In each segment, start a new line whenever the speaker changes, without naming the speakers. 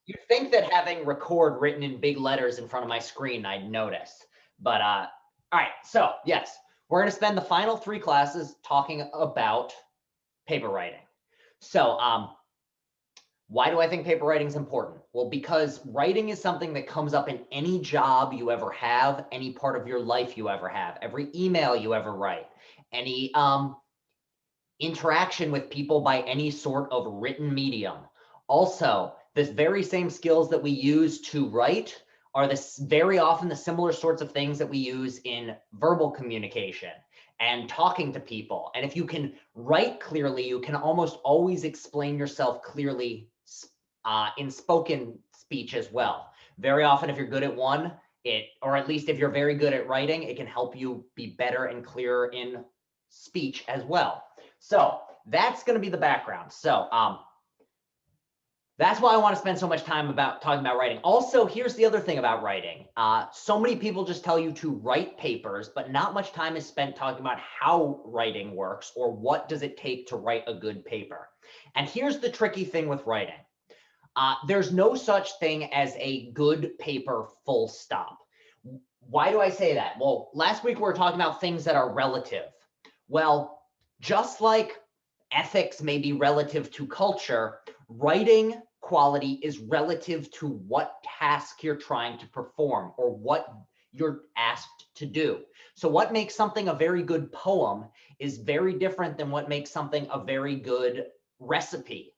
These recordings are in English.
You'd think that having record written in big letters in front of my screen, I'd notice. But all right, so yes, we're going to spend the final 3 classes talking about paper writing. So why do I think paper writing is important? Well, because writing is something that comes up in any job you ever have, any part of your life you ever have, every email you ever write, any interaction with people by any sort of written medium. Also, the very same skills that we use to write are this very often the similar sorts of things that we use in verbal communication and talking to people. And if you can write clearly, you can almost always explain yourself clearly in spoken speech as well. Very often, if you're good at one, or at least if you're very good at writing, it can help you be better and clearer in speech as well. So that's going to be the background. So that's why I want to spend so much time about talking about writing. Also, here's the other thing about writing. So many people just tell you to write papers, but not much time is spent talking about how writing works or what does it take to write a good paper. And here's the tricky thing with writing. There's no such thing as a good paper, full stop. Why do I say that? Well, last week we were talking about things that are relative. Well, just like ethics may be relative to culture, writing quality is relative to what task you're trying to perform or what you're asked to do. So what makes something a very good poem is very different than what makes something a very good recipe,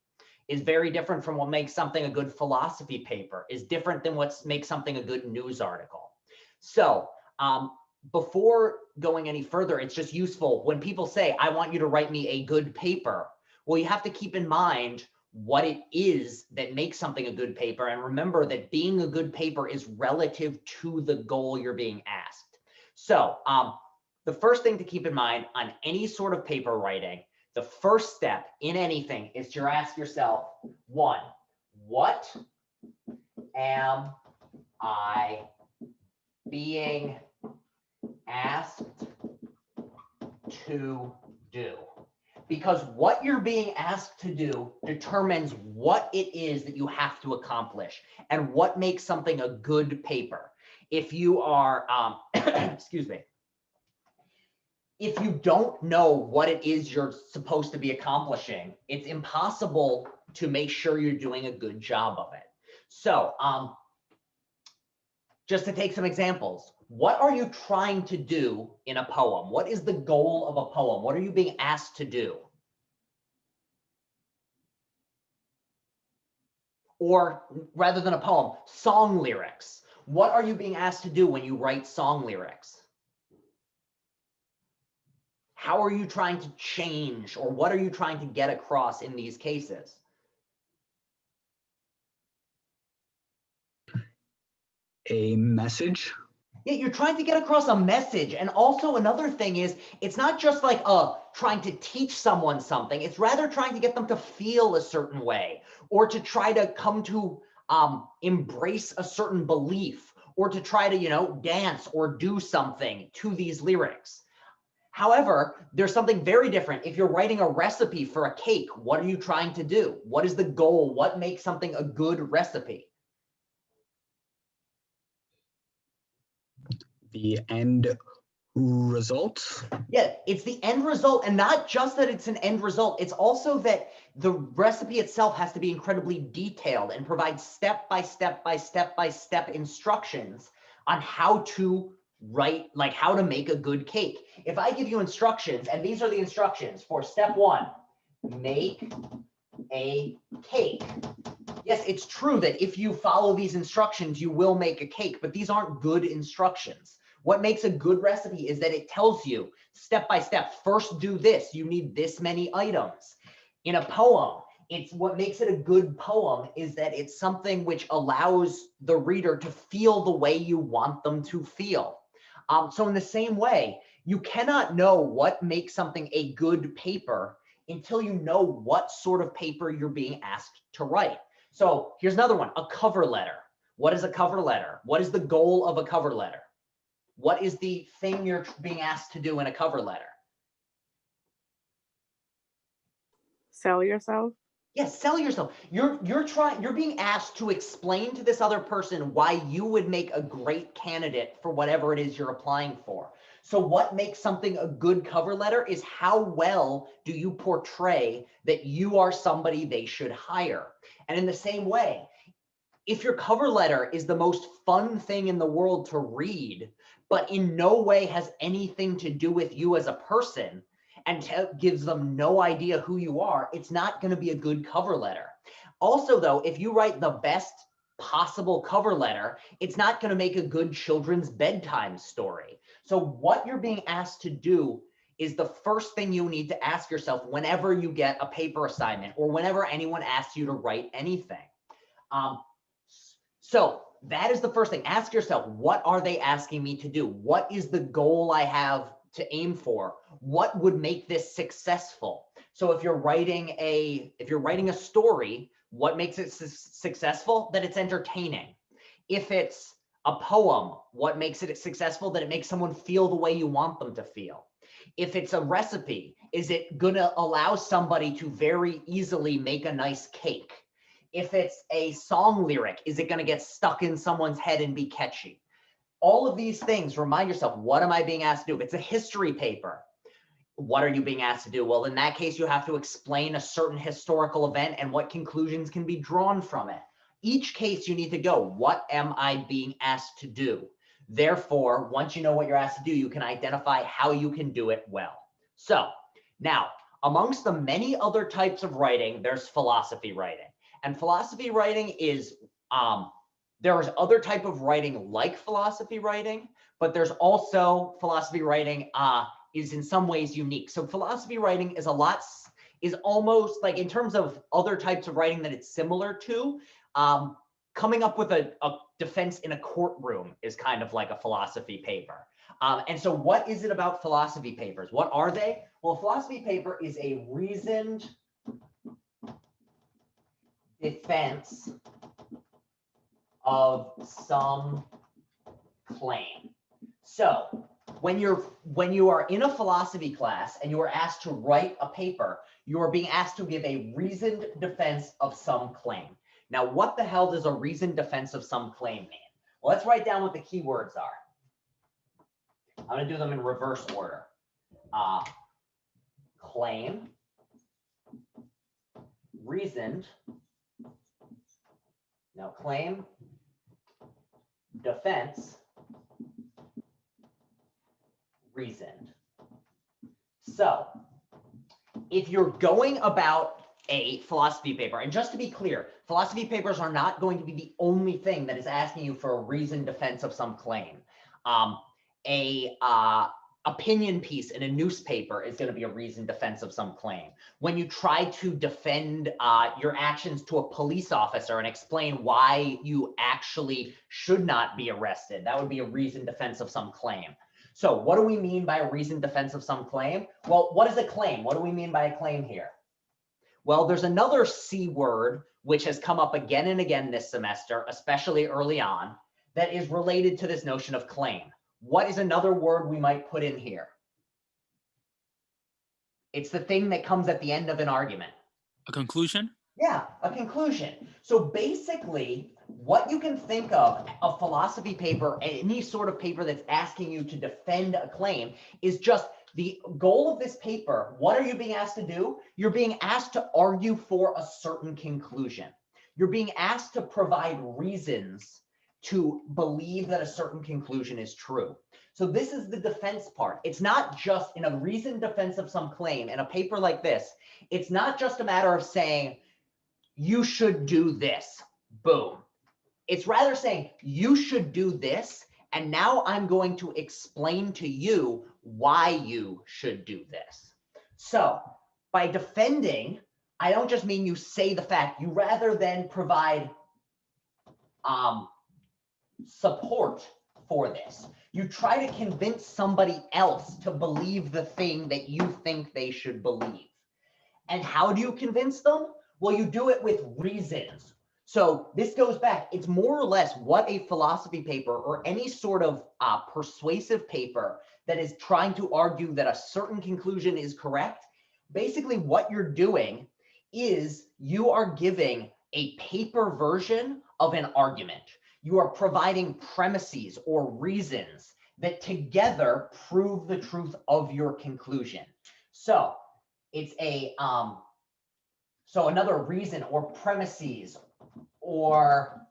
is very different from what makes something a good philosophy paper, is different than what makes something a good news article. So before going any further, it's just useful when people say, I want you to write me a good paper. Well, you have to keep in mind what it is that makes something a good paper. And remember that being a good paper is relative to the goal you're being asked. So the first thing to keep in mind on any sort of paper writing, the first step in anything is to ask yourself, 1, what am I being asked to do? Because what you're being asked to do determines what it is that you have to accomplish and what makes something a good paper. If you are, excuse me, if you don't know what it is you're supposed to be accomplishing, it's impossible to make sure you're doing a good job of it. So just to take some examples, what are you trying to do in a poem? What is the goal of a poem? What are you being asked to do? Or rather than a poem, song lyrics. What are you being asked to do when you write song lyrics? How are you trying to change, or what are you trying to get across in these cases?
A message.
Yeah, you're trying to get across a message. And also another thing is, it's not just like trying to teach someone something. It's rather trying to get them to feel a certain way, or to try to come to embrace a certain belief, or to try to, dance or do something to these lyrics. However, there's something very different. If you're writing a recipe for a cake, what are you trying to do? What is the goal? What makes something a good recipe?
The end result.
Yeah, it's the end result, and not just that it's an end result, it's also that the recipe itself has to be incredibly detailed and provide step by step by step by step instructions on how to write, like how to make a good cake. If I give you instructions, and these are the instructions for step 1, make a cake. Yes, it's true that if you follow these instructions, you will make a cake, but these aren't good instructions. What makes a good recipe is that it tells you step by step, first do this, you need this many items. In a poem, it's what makes it a good poem is that it's something which allows the reader to feel the way you want them to feel. So in the same way, you cannot know what makes something a good paper until you know what sort of paper you're being asked to write. So here's another one, a cover letter. What is a cover letter? What is the goal of a cover letter? What is the thing you're being asked to do in a cover letter?
Sell yourself.
Yes, sell yourself. You're being asked to explain to this other person why you would make a great candidate for whatever it is you're applying for. So what makes something a good cover letter is how well do you portray that you are somebody they should hire. And in the same way, if your cover letter is the most fun thing in the world to read, but in no way has anything to do with you as a person, and gives them no idea who you are, it's not going to be a good cover letter. Also, though, if you write the best possible cover letter, it's not going to make a good children's bedtime story. So what you're being asked to do is the first thing you need to ask yourself whenever you get a paper assignment or whenever anyone asks you to write anything. So that is the first thing. Ask yourself, what are they asking me to do? What is the goal I have to aim for? What would make this successful? So if you're writing a story, what makes it successful? That it's entertaining. If it's a poem, what makes it successful? That it makes someone feel the way you want them to feel. If it's a recipe, is it gonna allow somebody to very easily make a nice cake? If it's a song lyric, is it going to get stuck in someone's head and be catchy? All of these things, remind yourself, what am I being asked to do? If it's a history paper, what are you being asked to do? Well, in that case, you have to explain a certain historical event and what conclusions can be drawn from it. Each case you need to go, what am I being asked to do? Therefore, once you know what you're asked to do, you can identify how you can do it well. So now, amongst the many other types of writing, there's philosophy writing. And philosophy writing is, there is other type of writing like philosophy writing, but there's also philosophy writing is in some ways unique. So philosophy writing is almost like, in terms of other types of writing that it's similar to, coming up with a defense in a courtroom is kind of like a philosophy paper. And so what is it about philosophy papers? What are they? Well, a philosophy paper is a reasoned defense of some claim. So when you are in a philosophy class and you are asked to write a paper, you are being asked to give a reasoned defense of some claim. Now, what the hell does a reasoned defense of some claim mean? Well, let's write down what the keywords are. I'm going to do them in reverse order. Claim, reasoned. Now, claim, defense, reasoned. So if you're going about a philosophy paper, and just to be clear, philosophy papers are not going to be the only thing that is asking you for a reasoned defense of some claim. Opinion piece in a newspaper is going to be a reasoned defense of some claim. When you try to defend your actions to a police officer and explain why you actually should not be arrested, that would be a reasoned defense of some claim. So what do we mean by a reasoned defense of some claim? Well, what is a claim? What do we mean by a claim here? Well, there's another C word which has come up again and again this semester, especially early on, that is related to this notion of claim. What is another word we might put in here? It's the thing that comes at the end of an argument.
A conclusion?
Yeah, a conclusion. So basically, what you can think of a philosophy paper, any sort of paper that's asking you to defend a claim, is just the goal of this paper. What are you being asked to do? You're being asked to argue for a certain conclusion. You're being asked to provide reasons to believe that a certain conclusion is true. So this is the defense part. It's not just in a reasoned defense of some claim in a paper like this. It's not just a matter of saying, you should do this, boom. It's rather saying, you should do this, and now I'm going to explain to you why you should do this. So by defending, I don't just mean you say the fact, you rather than provide support for this. You try to convince somebody else to believe the thing that you think they should believe. And how do you convince them? Well, you do it with reasons. So this goes back, it's more or less what a philosophy paper or any sort of persuasive paper that is trying to argue that a certain conclusion is correct. Basically what you're doing is you are giving a paper version of an argument. You are providing premises or reasons that together prove the truth of your conclusion. So it's so another reason or premises or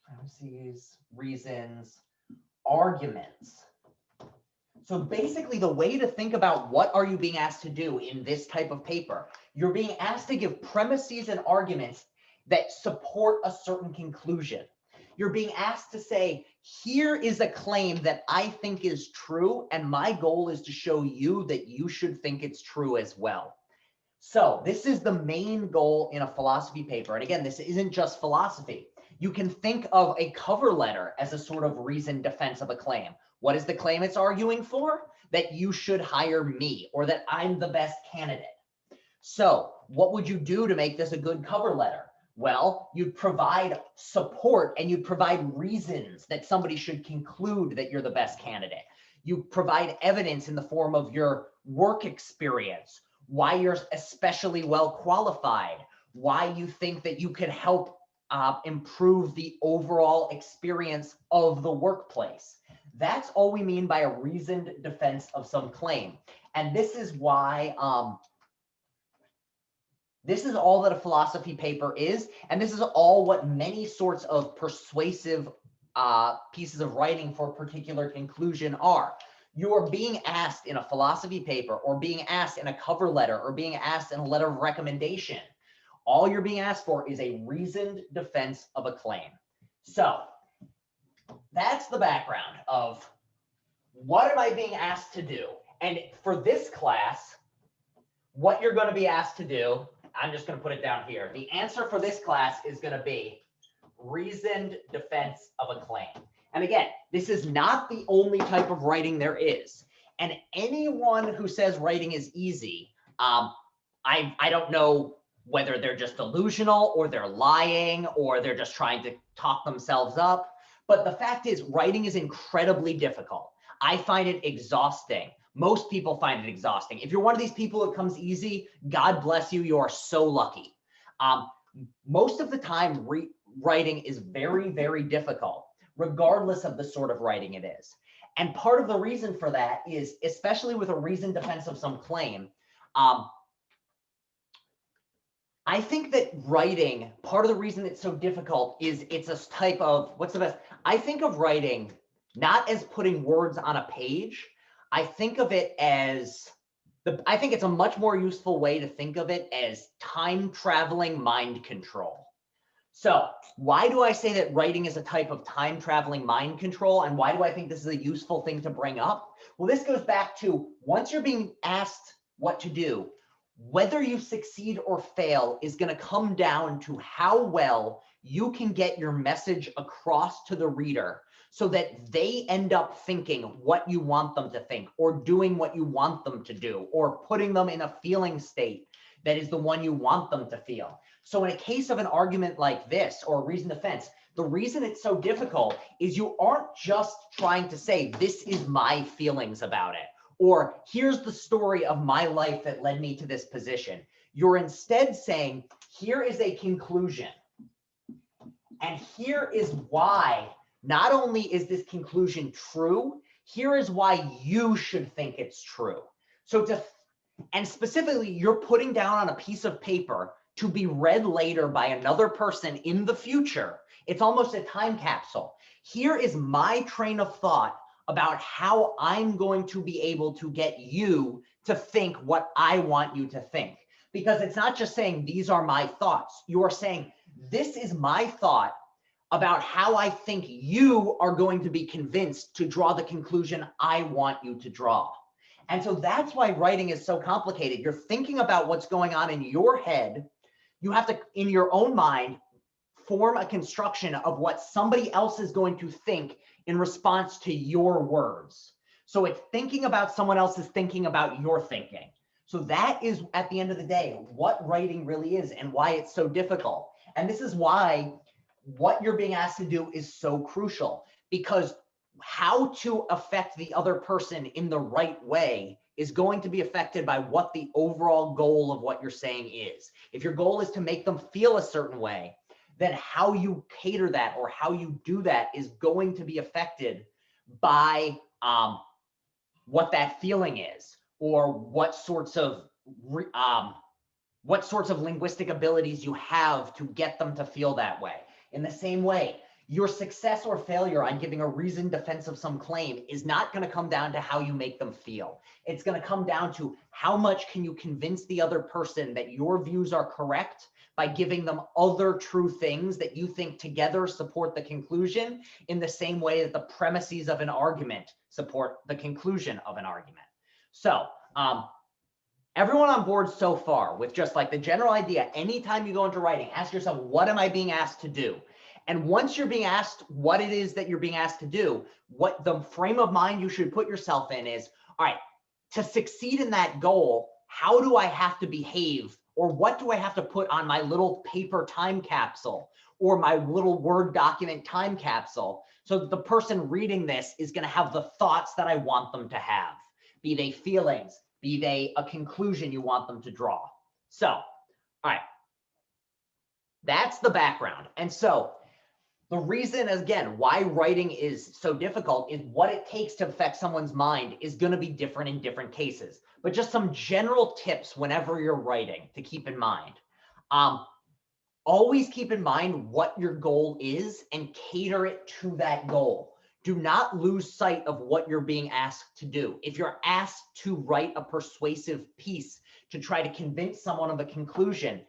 premises, reasons, arguments. So basically the way to think about what are you being asked to do in this type of paper, you're being asked to give premises and arguments that support a certain conclusion. You're being asked to say, here is a claim that I think is true, and my goal is to show you that you should think it's true as well. So this is the main goal in a philosophy paper. And again, this isn't just philosophy. You can think of a cover letter as a sort of reasoned defense of a claim. What is the claim it's arguing for? That you should hire me, or that I'm the best candidate. So what would you do to make this a good cover letter? Well, you'd provide support and you'd provide reasons that somebody should conclude that you're the best candidate. You provide evidence in the form of your work experience, why you're especially well qualified, why you think that you could help improve the overall experience of the workplace. That's all we mean by a reasoned defense of some claim. And this is why this is all that a philosophy paper is. And this is all what many sorts of persuasive pieces of writing for a particular conclusion are. You're being asked in a philosophy paper, or being asked in a cover letter, or being asked in a letter of recommendation. All you're being asked for is a reasoned defense of a claim. So that's the background of what am I being asked to do? And for this class, what you're going to be asked to do, I'm just going to put it down here. The answer for this class is going to be reasoned defense of a claim. And again, this is not the only type of writing there is. And anyone who says writing is easy, I don't know whether they're just delusional, or they're lying, or they're just trying to talk themselves up. But the fact is, writing is incredibly difficult. I find it exhausting. Most people find it exhausting. If you're one of these people who comes easy, God bless you. You are so lucky. Most of the time, writing is very, very difficult, regardless of the sort of writing it is. And part of the reason for that is, especially with a reasoned defense of some claim, I think that writing, part of the reason it's so difficult is it's a type of, what's the best? I think of writing not as putting words on a page. I think of it as, I think it's a much more useful way to think of it as time traveling mind control. So why do I say that writing is a type of time traveling mind control? And why do I think this is a useful thing to bring up? Well, this goes back to, once you're being asked what to do, whether you succeed or fail is going to come down to how well you can get your message across to the reader so that they end up thinking what you want them to think, or doing what you want them to do, or putting them in a feeling state that is the one you want them to feel. So in a case of an argument like this, or a reasoned defense, the reason it's so difficult is you aren't just trying to say, this is my feelings about it, or here's the story of my life that led me to this position. You're instead saying, here is a conclusion. And here is why, not only is this conclusion true, here is why you should think it's true. So and specifically, you're putting down on a piece of paper to be read later by another person in the future. It's almost a time capsule. Here is my train of thought about how I'm going to be able to get you to think what I want you to think. Because it's not just saying, these are my thoughts. You are saying, this is my thought about how I think you are going to be convinced to draw the conclusion I want you to draw. And so that's why writing is so complicated. You're thinking about what's going on in your head. You have to, in your own mind, form a construction of what somebody else is going to think in response to your words. So it's thinking about someone else's thinking about your thinking. So that is, at the end of the day, what writing really is and why it's so difficult. And this is why what you're being asked to do is so crucial, because how to affect the other person in the right way is going to be affected by what the overall goal of what you're saying is. If your goal is to make them feel a certain way, then how you cater that or how you do that is going to be affected by what that feeling is, or what sorts of linguistic abilities you have to get them to feel that way. In the same way, your success or failure on giving a reasoned defense of some claim is not going to come down to how you make them feel. It's going to come down to how much can you convince the other person that your views are correct by giving them other true things that you think together support the conclusion, in the same way that the premises of an argument support the conclusion of an argument. So everyone on board so far with just like the general idea, anytime you go into writing, ask yourself, what am I being asked to do? And once you're being asked what it is that you're being asked to do, what the frame of mind you should put yourself in is, all right, to succeed in that goal, how do I have to behave? Or what do I have to put on my little paper time capsule or my little Word document time capsule so that the person reading this is going to have the thoughts that I want them to have, be they feelings, be they a conclusion you want them to draw. So, all right, that's the background. And so the reason, again, why writing is so difficult is what it takes to affect someone's mind is going to be different in different cases. But just some general tips whenever you're writing to keep in mind. Always keep in mind what your goal is and cater it to that goal. Do not lose sight of what you're being asked to do. If you're asked to write a persuasive piece to try to convince someone of a conclusion,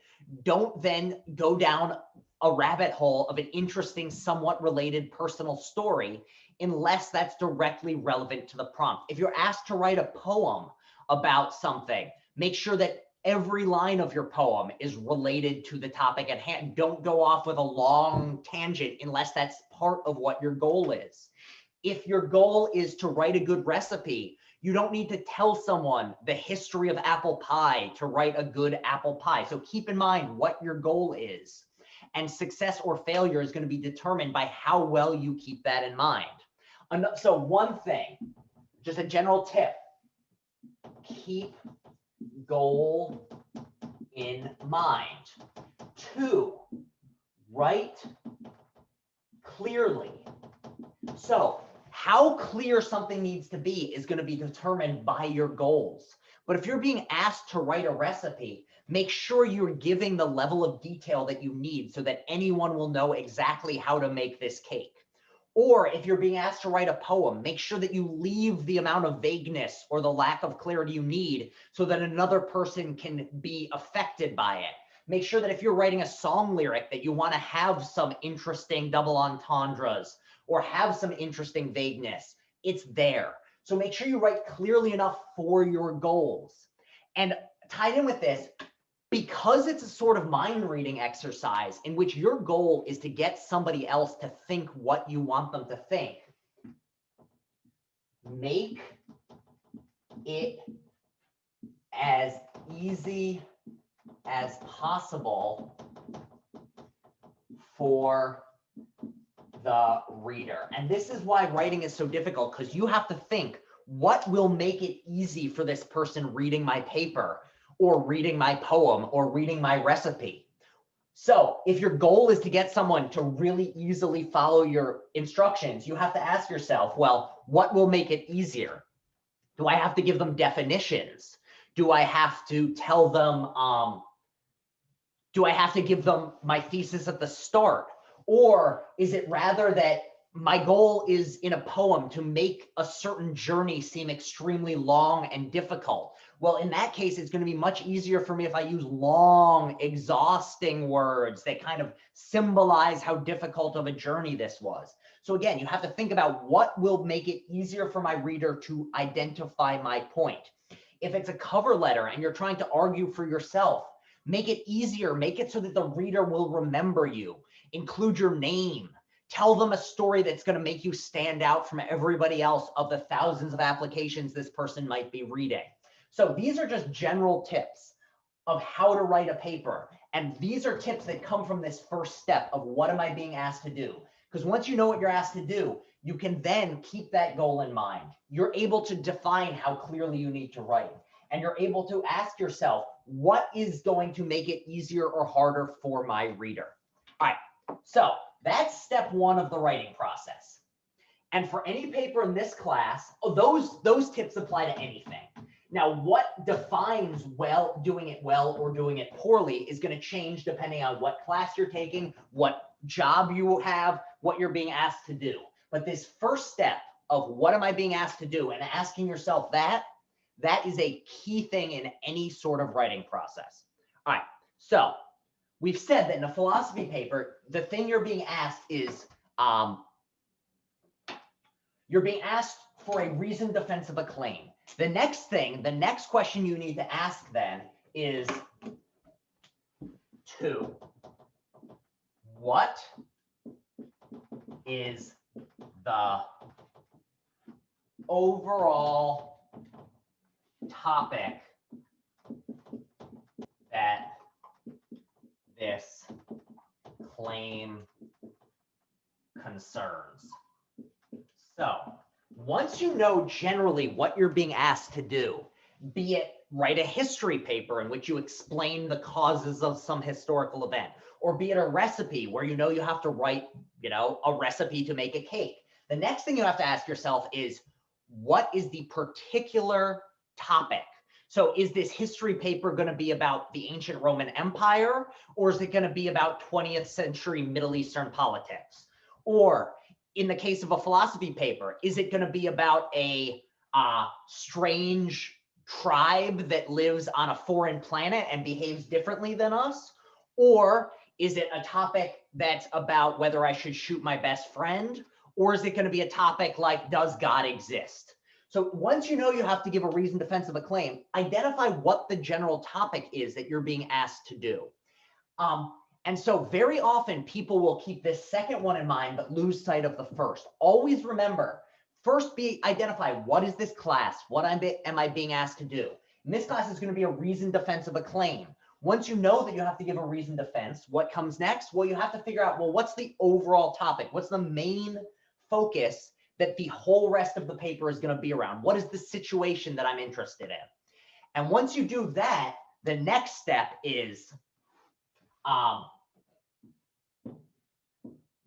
don't then go down a rabbit hole of an interesting, somewhat related personal story, unless that's directly relevant to the prompt. If you're asked to write a poem about something, make sure that every line of your poem is related to the topic at hand. Don't go off with a long tangent unless that's part of what your goal is. If your goal is to write a good recipe, you don't need to tell someone the history of apple pie to write a good apple pie. So keep in mind what your goal is. And success or failure is going to be determined by how well you keep that in mind. So one thing, just a general tip, keep goal in mind. 2, write clearly. So how clear something needs to be is going to be determined by your goals. But if you're being asked to write a recipe, make sure you're giving the level of detail that you need so that anyone will know exactly how to make this cake. Or if you're being asked to write a poem, make sure that you leave the amount of vagueness or the lack of clarity you need so that another person can be affected by it. Make sure that if you're writing a song lyric that you want to have some interesting double entendres or have some interesting vagueness, it's there. So make sure you write clearly enough for your goals. And tied in with this, because it's a sort of mind reading exercise in which your goal is to get somebody else to think what you want them to think, make it as easy as possible for the reader. And this is why writing is so difficult, because you have to think, what will make it easy for this person reading my paper or reading my poem or reading my recipe? So if your goal is to get someone to really easily follow your instructions, you have to ask yourself, well, what will make it easier? Do I have to give them definitions? Do I have to tell them, do I have to give them my thesis at the start? Or is it rather that my goal is in a poem to make a certain journey seem extremely long and difficult? Well, in that case, it's going to be much easier for me if I use long, exhausting words that kind of symbolize how difficult of a journey this was. So again, you have to think about what will make it easier for my reader to identify my point. If it's a cover letter and you're trying to argue for yourself, make it easier. Make it so that the reader will remember you. Include your name. Tell them a story that's going to make you stand out from everybody else of the thousands of applications this person might be reading. So these are just general tips of how to write a paper. And these are tips that come from this first step of what am I being asked to do? Because once you know what you're asked to do, you can then keep that goal in mind. You're able to define how clearly you need to write. And you're able to ask yourself, what is going to make it easier or harder for my reader? All right, so that's step one of the writing process. And for any paper in this class, those tips apply to anything. Now, what defines doing it well or doing it poorly is going to change depending on what class you're taking, what job you have, what you're being asked to do. But this first step of what am I being asked to do and asking yourself that is a key thing in any sort of writing process. All right, so we've said that in a philosophy paper, the thing you're being asked is you're being asked for a reasoned defense of a claim. The next question you need to ask then is what is the overall topic that this claim concerns? So once you know generally what you're being asked to do, be it write a history paper in which you explain the causes of some historical event, or be it a recipe where you know you have to write, a recipe to make a cake. The next thing you have to ask yourself is, what is the particular topic? So is this history paper going to be about the ancient Roman Empire, or is it going to be about 20th century Middle Eastern politics? Or in the case of a philosophy paper, is it going to be about a strange tribe that lives on a foreign planet and behaves differently than us? Or is it a topic that's about whether I should shoot my best friend? Or is it going to be a topic like, does God exist? So once you know you have to give a reasoned defense of a claim, identify what the general topic is that you're being asked to do. And so very often people will keep this second one in mind, but lose sight of the first. Always remember, first identify what is this class? What am I being asked to do? And this class is going to be a reasoned defense of a claim. Once you know that you have to give a reasoned defense, what comes next? Well, you have to figure out, well, what's the overall topic? What's the main focus that the whole rest of the paper is going to be around? What is the situation that I'm interested in? And once you do that, the next step is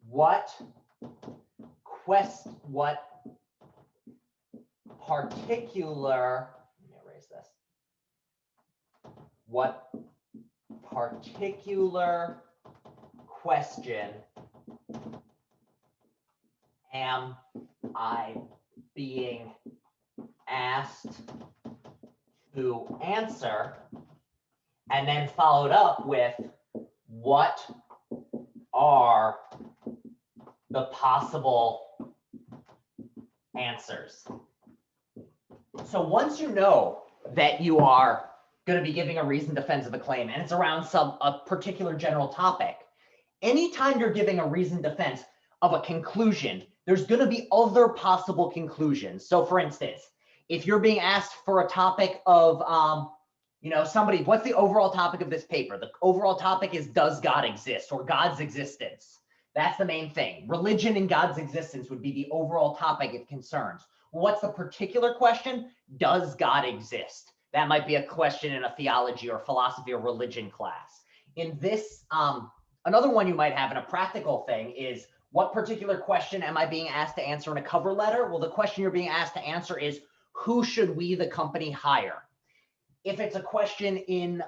what particular, let me erase this. What particular question am I being asked to answer? And then followed up with, what are the possible answers? So once you know that you are going to be giving a reasoned defense of a claim and it's around a particular general topic, anytime you're giving a reasoned defense of a conclusion, there's going to be other possible conclusions. So for instance, if you're being asked for a topic of, what's the overall topic of this paper? The overall topic is, does God exist, or God's existence? That's the main thing. Religion and God's existence would be the overall topic it concerns. What's the particular question? Does God exist? That might be a question in a theology or philosophy or religion class. In this, another one you might have in a practical thing is, what particular question am I being asked to answer in a cover letter? Well, the question you're being asked to answer is, who should we, the company, hire? If it's a question in,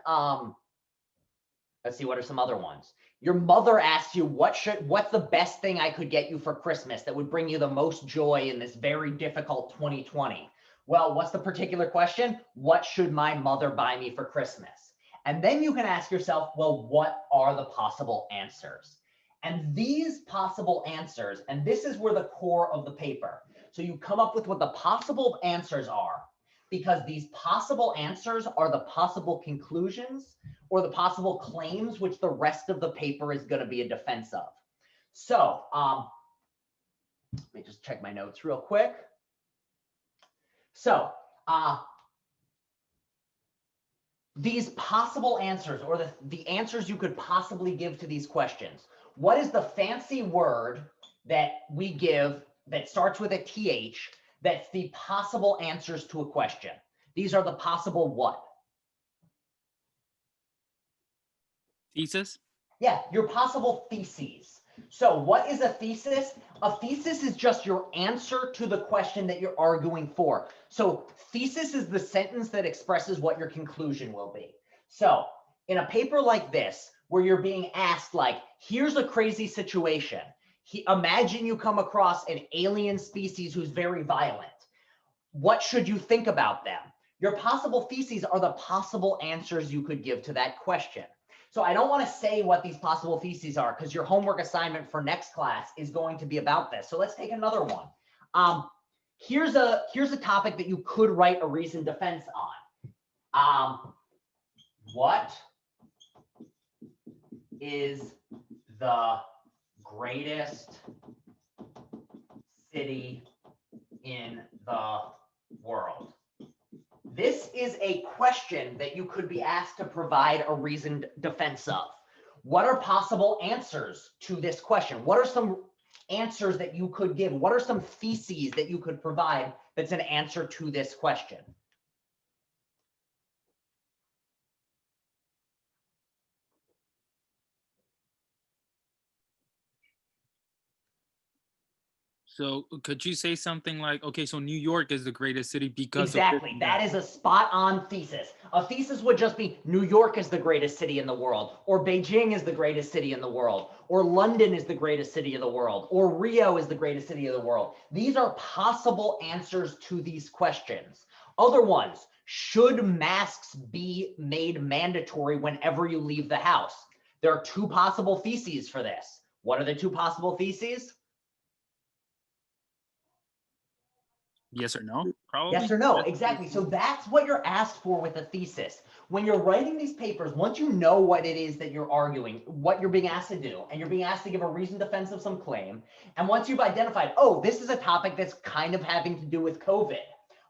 let's see, what are some other ones? Your mother asks you, what's the best thing I could get you for Christmas that would bring you the most joy in this very difficult 2020? Well, what's the particular question? What should my mother buy me for Christmas? And then you can ask yourself, well, what are the possible answers? And these possible answers, and this is where the core of the paper. So you come up with what the possible answers are, because these possible answers are the possible conclusions or the possible claims which the rest of the paper is going to be a defense of. So let me just check my notes real quick. So these possible answers, or the answers you could possibly give to these questions. What is the fancy word that we give that starts with a TH that's the possible answers to a question. These are the possible what?
Thesis?
Yeah, your possible theses. So what is a thesis? A thesis is just your answer to the question that you're arguing for. So thesis is the sentence that expresses what your conclusion will be. So in a paper like this, where you're being asked like, here's a crazy situation. Imagine you come across an alien species who's very violent. What should you think about them? Your possible theses are the possible answers you could give to that question. So I don't want to say what these possible theses are because your homework assignment for next class is going to be about this. So let's take another one. Here's a topic that you could write a reasoned defense on. What is the greatest city in the world? This is a question that you could be asked to provide a reasoned defense of. What are possible answers to this question? What are some answers that you could give? What are some theses that you could provide that's an answer to this question?
So could you say something like, okay, so New York is the greatest city because
exactly.
of
That is a spot on thesis. A thesis would just be New York is the greatest city in the world, or Beijing is the greatest city in the world, or London is the greatest city of the world, or Rio is the greatest city of the world. These are possible answers to these questions. Other ones, should masks be made mandatory whenever you leave the house? There are two possible theses for this. What are the two possible theses?
Yes or no? Probably.
Yes or no, exactly. So that's what you're asked for with a thesis. When you're writing these papers, once you know what it is that you're arguing, what you're being asked to do, and you're being asked to give a reasoned defense of some claim, and once you've identified, oh, this is a topic that's kind of having to do with COVID.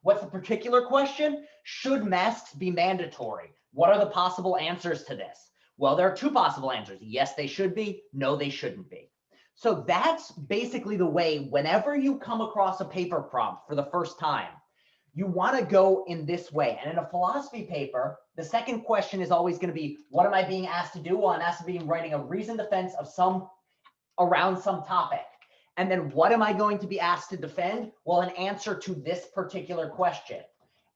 What's the particular question? Should masks be mandatory? What are the possible answers to this? Well, there are two possible answers. Yes, they should be. No, they shouldn't be. So that's basically the way, whenever you come across a paper prompt for the first time, you want to go in this way. And in a philosophy paper, the second question is always going to be, what am I being asked to do? Well, I'm asked to be writing a reasoned defense of around some topic. And then what am I going to be asked to defend? Well, an answer to this particular question.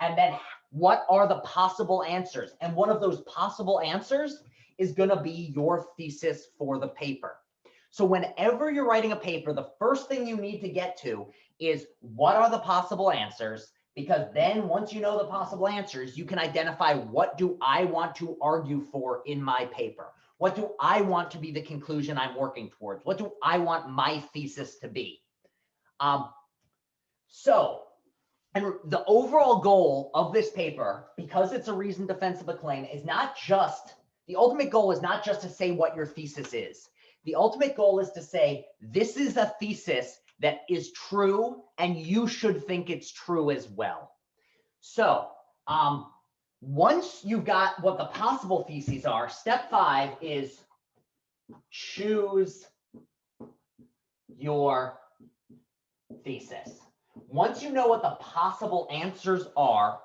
And then what are the possible answers? And one of those possible answers is going to be your thesis for the paper. So whenever you're writing a paper, the first thing you need to get to is what are the possible answers? Because then once you know the possible answers, you can identify what do I want to argue for in my paper? What do I want to be the conclusion I'm working towards? What do I want my thesis to be? And the overall goal of this paper, because it's a reasoned defense of a claim, is not just, the ultimate goal is not just to say what your thesis is. The ultimate goal is to say, this is a thesis that is true, and you should think it's true as well. So once you've got what the possible theses are, step 5 is choose your thesis. Once you know what the possible answers are,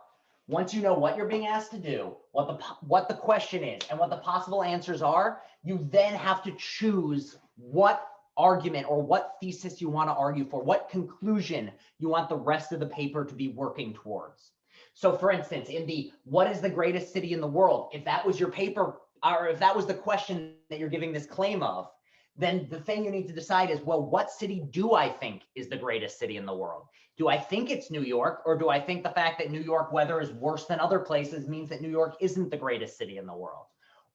once you know what you're being asked to do, what the question is, and what the possible answers are, you then have to choose what argument or what thesis you want to argue for, what conclusion you want the rest of the paper to be working towards. So for instance, in the what is the greatest city in the world, if that was your paper, or if that was the question that you're giving this claim of, then the thing you need to decide is, well, what city do I think is the greatest city in the world? Do I think it's New York, or do I think the fact that New York weather is worse than other places means that New York isn't the greatest city in the world?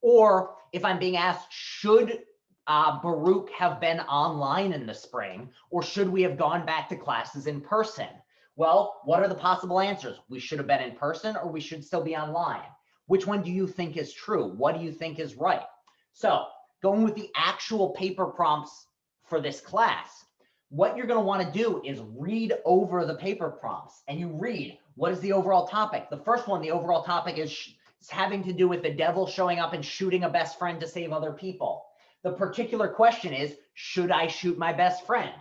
Or if I'm being asked, should Baruch have been online in the spring, or should we have gone back to classes in person? Well, what are the possible answers? We should have been in person, or we should still be online. Which one do you think is true? What do you think is right? So going with the actual paper prompts for this class, what you're going to want to do is read over the paper prompts, and you read, what is the overall topic? The first one, the overall topic is having to do with the devil showing up and shooting a best friend to save other people. The particular question is, should I shoot my best friend?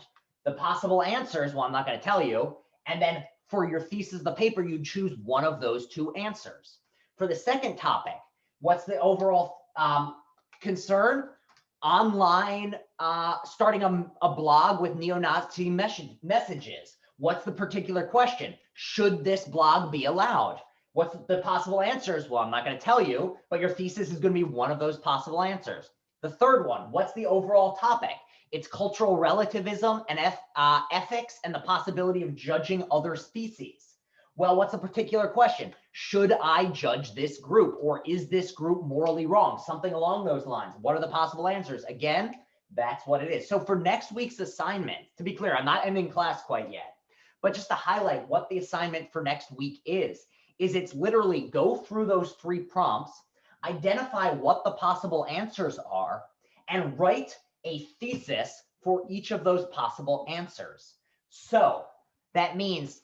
The possible answers, well, I'm not going to tell you. And then for your thesis of the paper, you choose one of those two answers. For the second topic, what's the overall concern? Online, starting a blog with neo-Nazi messages. What's the particular question? Should this blog be allowed? What's the possible answers? Well, I'm not going to tell you, but your thesis is going to be one of those possible answers. The third one, what's the overall topic? It's cultural relativism and ethics and the possibility of judging other species. Well, what's the particular question? Should I judge this group, or is this group morally wrong? Something along those lines. What are the possible answers? Again, that's what it is. So for next week's assignment, to be clear, I'm not ending class quite yet, but just to highlight what the assignment for next week is it's literally go through those 3 prompts, identify what the possible answers are, and write a thesis for each of those possible answers. So that means,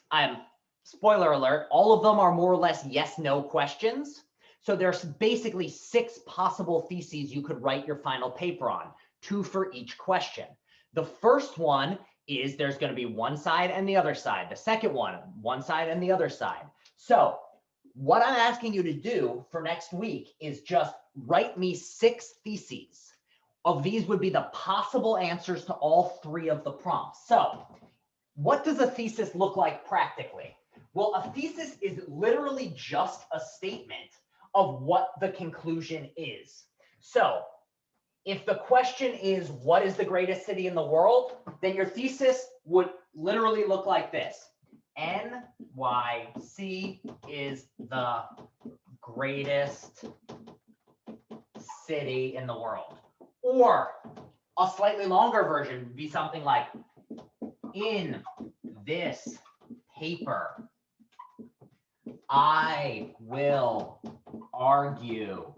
spoiler alert, all of them are more or less yes/no questions. So there's basically 6 possible theses you could write your final paper on, 2 for each question. The first one is there's going to be one side and the other side. The second one side and the other side. So what I'm asking you to do for next week is just write me 6 theses. Of these would be the possible answers to all 3 of the prompts. So what does a thesis look like practically? Well, a thesis is literally just a statement of what the conclusion is. So if the question is, what is the greatest city in the world? Then your thesis would literally look like this. NYC is the greatest city in the world. Or a slightly longer version would be something like, in this paper, I will argue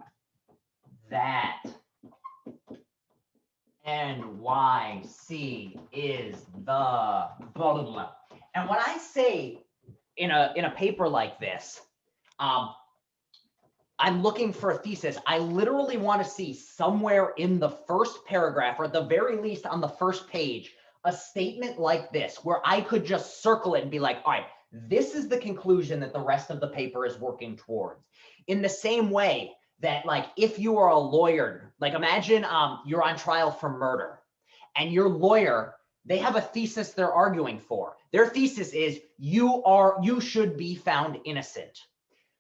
that NYC is the blah, blah, blah. And when I say in a paper like this, I'm looking for a thesis, I literally want to see somewhere in the first paragraph, or at the very least on the first page, a statement like this, where I could just circle it and be like, all right, this is the conclusion that the rest of the paper is working towards. In the same way that, like, if you are a lawyer, like imagine you're on trial for murder, and your lawyer, they have a thesis they're arguing for. Their thesis is you should be found innocent.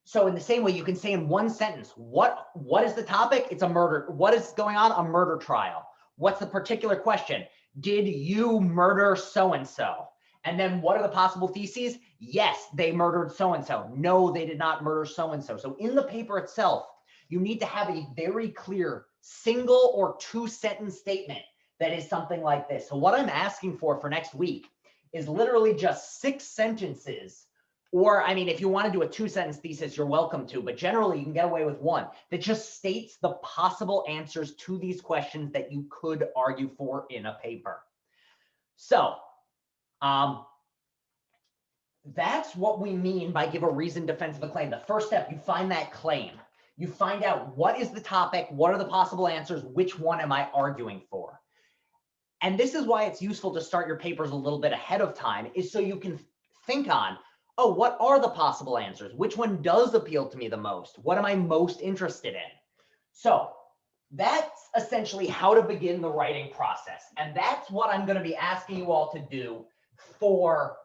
So in the same way, you can say in one sentence, what is the topic? It's a murder. What is going on? A murder trial. What's the particular question? Did you murder so-and-so? And then what are the possible theses? Yes, they murdered so-and-so. No, they did not murder so-and-so. So in the paper itself, you need to have a very clear single or 2-sentence statement that is something like this. So what I'm asking for next week is literally just 6 sentences. Or, I mean, if you want to do a 2-sentence thesis, you're welcome to, but generally you can get away with 1 that just states the possible answers to these questions that you could argue for in a paper. So that's what we mean by give a reasoned defense of a claim. The first step, you find that claim. You find out what is the topic, what are the possible answers, which one am I arguing for? And this is why it's useful to start your papers a little bit ahead of time, is so you can think on, oh, what are the possible answers? Which one does appeal to me the most? What am I most interested in? So that's essentially how to begin the writing process. And that's what I'm going to be asking you all to do for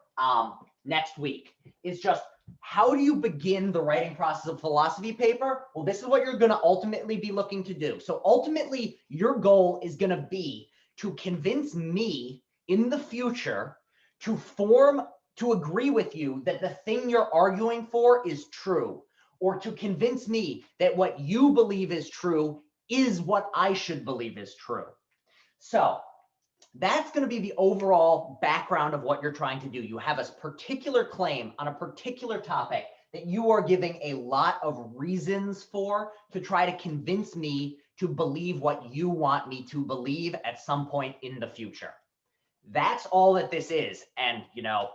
next week, is just how do you begin the writing process of philosophy paper? Well, this is what you're going to ultimately be looking to do. So ultimately, your goal is going to be to convince me in the future to agree with you that the thing you're arguing for is true, or to convince me that what you believe is true is what I should believe is true. So that's going to be the overall background of what you're trying to do. You have a particular claim on a particular topic that you are giving a lot of reasons for to try to convince me to believe what you want me to believe at some point in the future. That's all that this is. And, you know,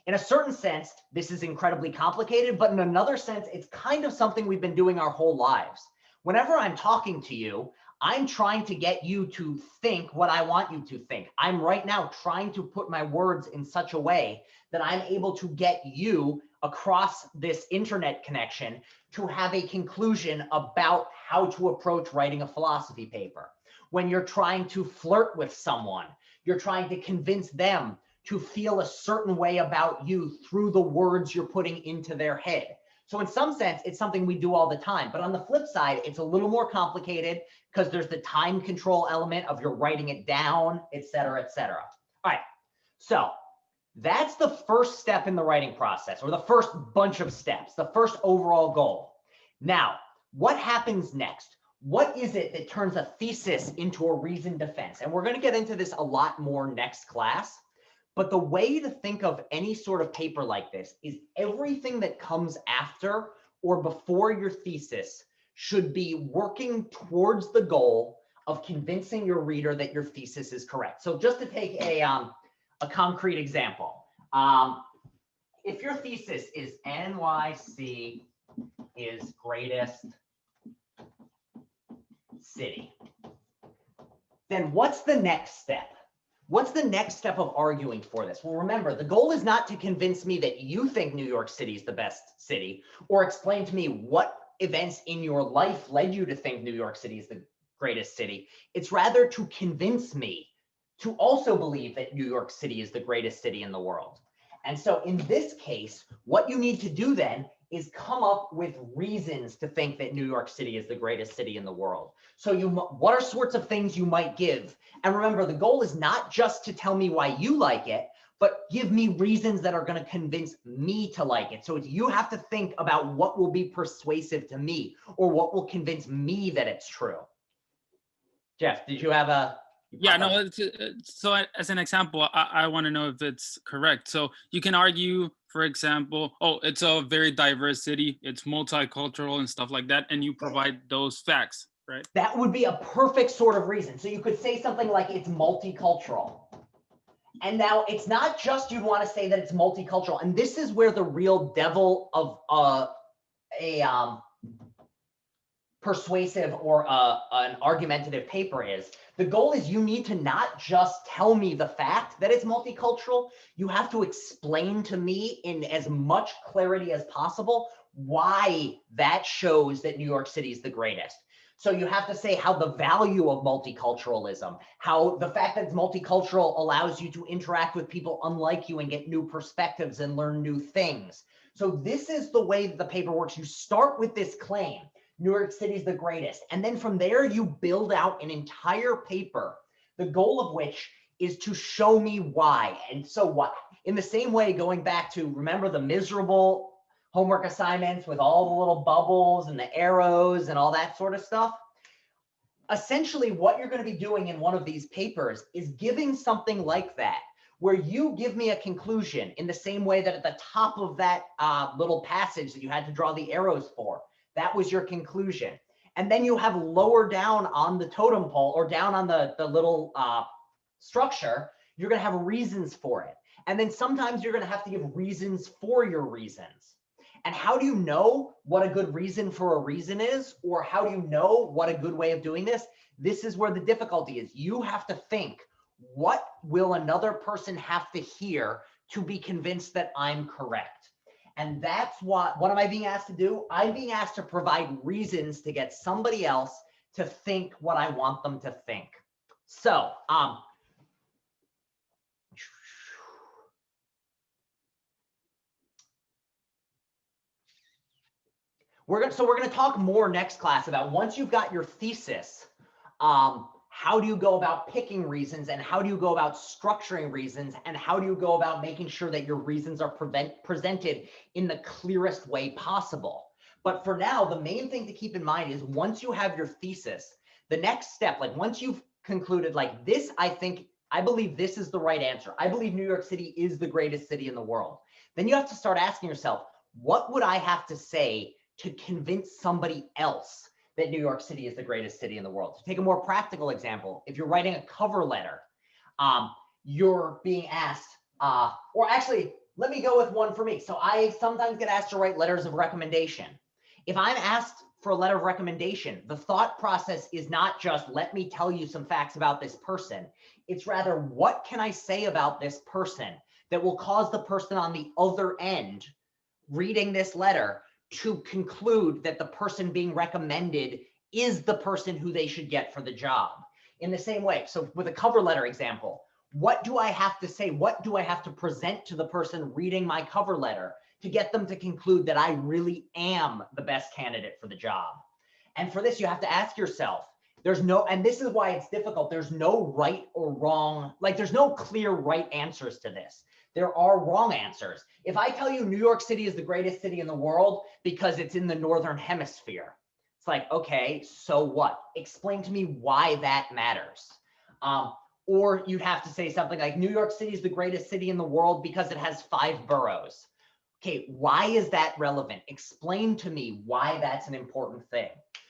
in a certain sense, this is incredibly complicated, but in another sense, it's kind of something we've been doing our whole lives. Whenever I'm talking to you, I'm trying to get you to think what I want you to think. I'm right now trying to put my words in such a way that I'm able to get you across this internet connection to have a conclusion about how to approach writing a philosophy paper. When you're trying to flirt with someone, you're trying to convince them to feel a certain way about you through the words you're putting into their head. So in some sense, it's something we do all the time. But on the flip side, it's a little more complicated because there's the time control element of you're writing it down, et cetera, et cetera. All right, so that's the first step in the writing process, or the first bunch of steps, the first overall goal. Now, what happens next? What is it that turns a thesis into a reasoned defense? And we're going to get into this a lot more next class. But the way to think of any sort of paper like this is everything that comes after or before your thesis should be working towards the goal of convincing your reader that your thesis is correct. So just to take a concrete example, if your thesis is NYC is greatest city, then what's the next step? What's the next step of arguing for this? Well, remember, the goal is not to convince me that you think New York City is the best city, or explain to me what events in your life led you to think New York City is the greatest city. It's rather to convince me to also believe that New York City is the greatest city in the world. And so in this case, what you need to do then is come up with reasons to think that New York City is the greatest city in the world. So what are sorts of things you might give? And remember, the goal is not just to tell me why you like it, but give me reasons that are going to convince me to like it. So you have to think about what will be persuasive to me, or what will convince me that it's true. Jeff, did you have a...
Yeah, no, so as an example, I want to know if it's correct. So you can argue, for example, oh, it's a very diverse city, it's multicultural and stuff like that, and you provide those facts, right?
That would be a perfect sort of reason. So you could say something like it's multicultural. And now it's not just you'd want to say that it's multicultural. And this is where the real devil of persuasive or an argumentative paper is. The goal is you need to not just tell me the fact that it's multicultural. You have to explain to me in as much clarity as possible why that shows that New York City is the greatest. So you have to say how the value of multiculturalism, how the fact that it's multicultural allows you to interact with people unlike you and get new perspectives and learn new things. So this is the way that the paper works. You start with this claim, New York City is the greatest. And then from there, you build out an entire paper, the goal of which is to show me why. And so what? In the same way, going back to, remember the miserable homework assignments with all the little bubbles and the arrows and all that sort of stuff? Essentially, what you're going to be doing in one of these papers is giving something like that, where you give me a conclusion in the same way that at the top of that little passage that you had to draw the arrows for, that was your conclusion. And then you have lower down on the totem pole, or down on the little structure, you're going to have reasons for it. And then sometimes you're going to have to give reasons for your reasons. And how do you know what a good reason for a reason is? Or how do you know what a good way of doing this? This is where the difficulty is. You have to think, what will another person have to hear to be convinced that I'm correct? And that's what am I being asked to do? I'm being asked to provide reasons to get somebody else to think what I want them to think. So, we're going to talk more next class about, once you've got your thesis, how do you go about picking reasons, and how do you go about structuring reasons, and how do you go about making sure that your reasons are presented in the clearest way possible. But for now, the main thing to keep in mind is, once you have your thesis, the next step, like once you've concluded like this, I believe this is the right answer, I believe New York City is the greatest city in the world, then you have to start asking yourself, what would I have to say to convince somebody else that New York City is the greatest city in the world? To take a more practical example, if you're writing a cover letter, you're being asked, or actually, let me go with one for me. So I sometimes get asked to write letters of recommendation. If I'm asked for a letter of recommendation. The thought process is not just, let me tell you some facts about this person. It's rather, what can I say about this person that will cause the person on the other end reading this letter to conclude that the person being recommended is the person who they should get for the job. In the same way, so with a cover letter example, what do I have to say? What do I have to present to the person reading my cover letter to get them to conclude that I really am the best candidate for the job? And for this, you have to ask yourself, and this is why it's difficult. There's no right or wrong, like there's no clear right answers to this. There are wrong answers. If I tell you New York City is the greatest city in the world because it's in the Northern Hemisphere, it's like, okay, so what? Explain to me why that matters. Or you'd have to say something like New York City is the greatest city in the world because it has 5 boroughs. Okay, why is that relevant? Explain to me why that's an important thing.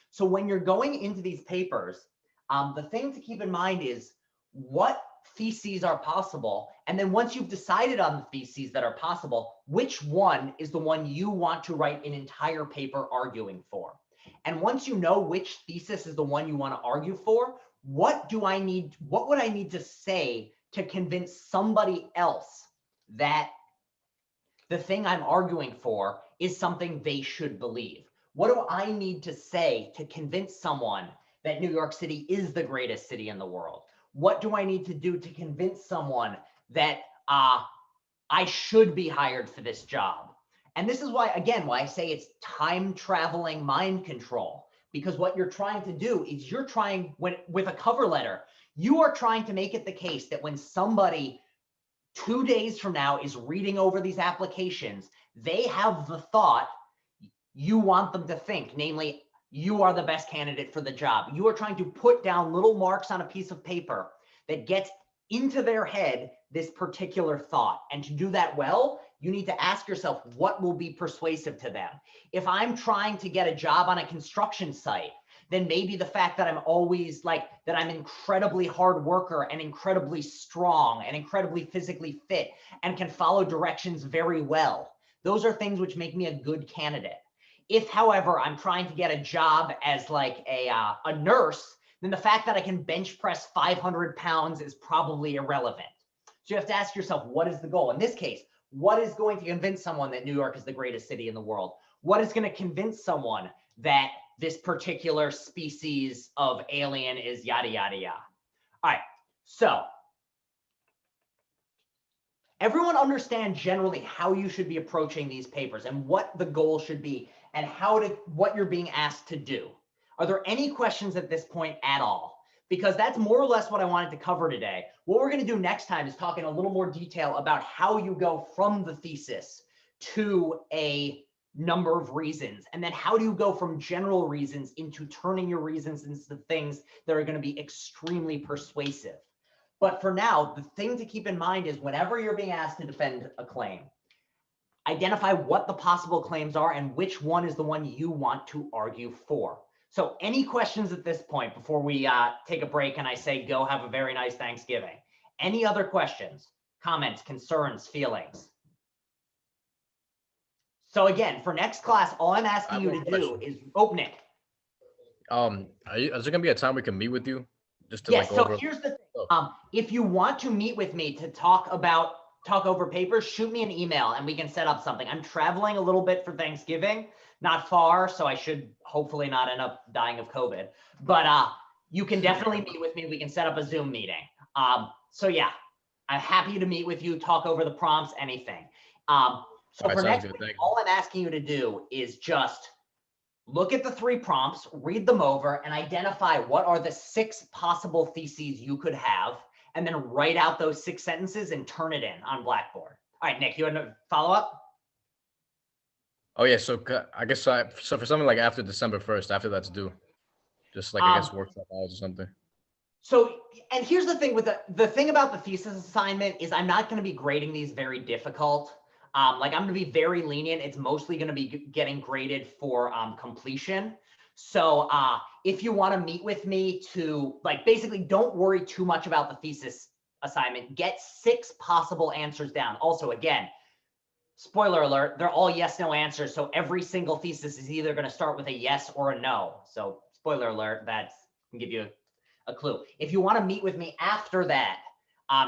So when you're going into these papers, the thing to keep in mind is what theses are possible. And then once you've decided on the theses that are possible, which one is the one you want to write an entire paper arguing for? And once you know which thesis is the one you want to argue for, what would I need to say to convince somebody else that the thing I'm arguing for is something they should believe? What do I need to say to convince someone that New York City is the greatest city in the world? What do I need to do to convince someone that I should be hired for this job? And this is why, again, why I say it's time traveling mind control, because what you're trying to do is with a cover letter, you are trying to make it the case that when somebody 2 days from now is reading over these applications, they have the thought you want them to think, namely, you are the best candidate for the job. You are trying to put down little marks on a piece of paper that gets into their head this particular thought. And to do that well, you need to ask yourself, what will be persuasive to them? If I'm trying to get a job on a construction site, then maybe the fact that I'm incredibly hard worker and incredibly strong and incredibly physically fit and can follow directions very well. Those are things which make me a good candidate. If, however, I'm trying to get a job as like a nurse, then the fact that I can bench press 500 pounds is probably irrelevant. So you have to ask yourself, what is the goal? In this case, what is going to convince someone that New York is the greatest city in the world? What is going to convince someone that this particular species of alien is yada, yada, yada? All right, so everyone understand generally how you should be approaching these papers and what the goal should be and what you're being asked to do. Are there any questions at this point at all? Because that's more or less what I wanted to cover today. What we're going to do next time is talk in a little more detail about how you go from the thesis to a number of reasons. And then how do you go from general reasons into turning your reasons into things that are going to be extremely persuasive. But for now, the thing to keep in mind is whenever you're being asked to defend a claim, identify what the possible claims are and which one is the one you want to argue for. So any questions at this point before we take a break and I say, go have a very nice Thanksgiving? Any other questions, comments, concerns, feelings? So again, for next class, all I'm asking you to do is open it.
Is there gonna be a time we can meet with you? Just to
Yes,
like
so
over...
here's the thing. If you want to meet with me to talk over papers, shoot me an email and we can set up something. I'm traveling a little bit for Thanksgiving, not far, so I should hopefully not end up dying of COVID. But you can definitely meet with me. We can set up a Zoom meeting. So yeah, I'm happy to meet with you, talk over the prompts, anything. So
All right,
for
sounds
next
good.
week, all I'm asking you to do is just look at the 3 prompts, read them over, and identify what are the 6 possible theses you could have, and then write out those 6 sentences and turn it in on Blackboard. All right, Nick, you want to follow up?
Oh yeah, so I guess so for something like after December 1st, after that's due, just like I guess workshop hours or something.
So, and here's the thing with the thing about the thesis assignment is I'm not going to be grading these very difficult. Like I'm going to be very lenient. It's mostly going to be getting graded for completion. So if you want to meet with me to like, basically don't worry too much about the thesis assignment, get 6 possible answers down. Also, again, spoiler alert, they're all yes, no answers. So every single thesis is either going to start with a yes or a no. So spoiler alert, that can give you a clue. If you want to meet with me after that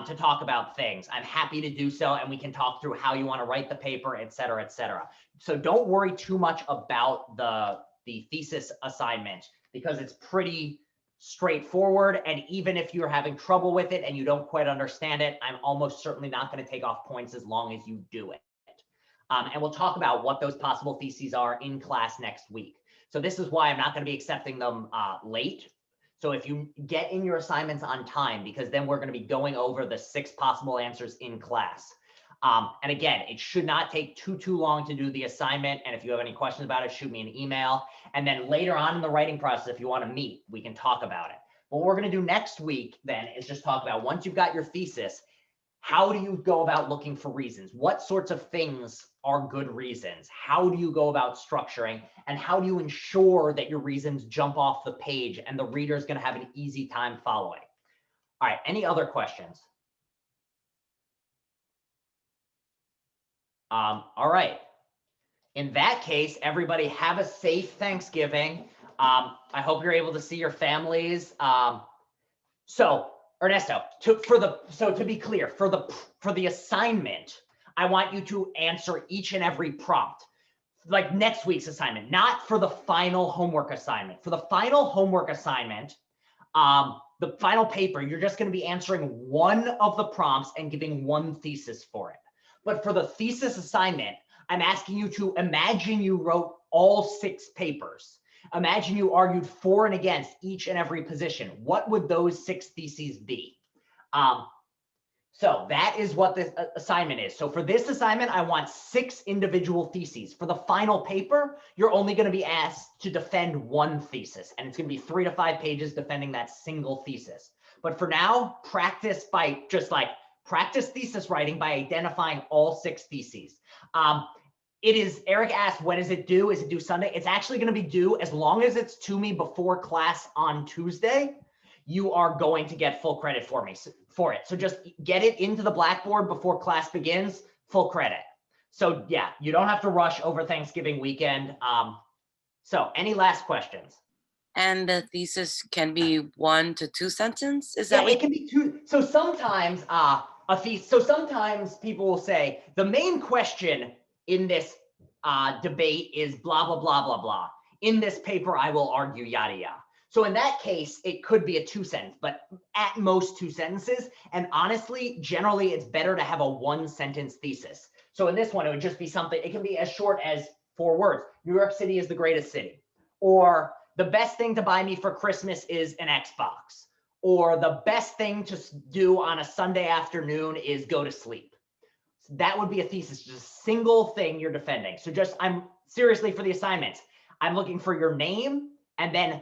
to talk about things, I'm happy to do so. And we can talk through how you want to write the paper, et cetera, et cetera. So don't worry too much about the thesis assignment because it's pretty straightforward. And even if you're having trouble with it and you don't quite understand it, I'm almost certainly not going to take off points as long as you do it. And we'll talk about what those possible theses are in class next week. So this is why I'm not going to be accepting them late. So if you get in your assignments on time, because then we're going to be going over the 6 possible answers in class. And again, it should not take too long to do the assignment. And if you have any questions about it, shoot me an email. And then later on in the writing process, if you want to meet, we can talk about it. What we're going to do next week then is just talk about, once you've got your thesis, how do you go about looking for reasons? What sorts of things are good reasons? How do you go about structuring? And how do you ensure that your reasons jump off the page and the reader is going to have an easy time following? All right, any other questions? All right. In that case, everybody have a safe Thanksgiving. I hope you're able to see your families. So Ernesto, to be clear, for the assignment, I want you to answer each and every prompt, like next week's assignment, not for the final homework assignment. For the final homework assignment, the final paper, you're just going to be answering one of the prompts and giving one thesis for it. But for the thesis assignment, I'm asking you to imagine you wrote all 6 papers. Imagine you argued for and against each and every position. What would those 6 theses be? So that is what this assignment is. So for this assignment, I want 6 individual theses. For the final paper, you're only going to be asked to defend one thesis, and it's going to be 3 to 5 pages defending that single thesis. But for now, practice thesis writing by identifying all 6 theses. Eric asked, when is it due? Is it due Sunday? It's actually going to be due as long as it's to me before class on Tuesday. You are going to get full credit for it. So just get it into the Blackboard before class begins, full credit. So yeah, you don't have to rush over Thanksgiving weekend. So any last questions?
And the thesis can be 1 to 2 sentences? Is that
it can be 2. So sometimes sometimes people will say the main question in this debate is blah, blah, blah, blah, blah. In this paper, I will argue yada, yada. So in that case, it could be a 2-sentence, but at most 2 sentences. And honestly, generally, it's better to have a 1-sentence thesis. So in this one, it would just be something, it can be as short as 4 words. New York City is the greatest city. Or the best thing to buy me for Christmas is an Xbox. Or the best thing to do on a Sunday afternoon is go to sleep. So that would be a thesis, just a single thing you're defending. So I'm seriously, for the assignments, I'm looking for your name and then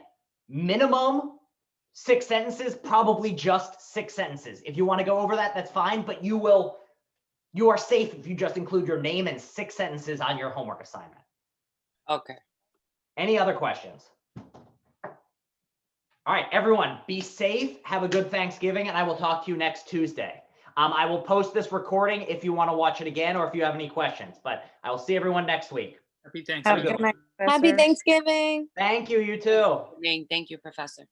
minimum 6 sentences, probably just 6 sentences. If you want to go over that, that's fine, but you are safe if you just include your name and 6 sentences on your homework assignment.
Okay.
Any other questions? All right, everyone, be safe. Have a good Thanksgiving, and I will talk to you next Tuesday. I will post this recording if you want to watch it again or if you have any questions, but I will see everyone next week.
Happy
Have a
Thanksgiving.
good night,
Happy
Professor.
Thanksgiving.
Thank you, you too.
Thank you, Professor.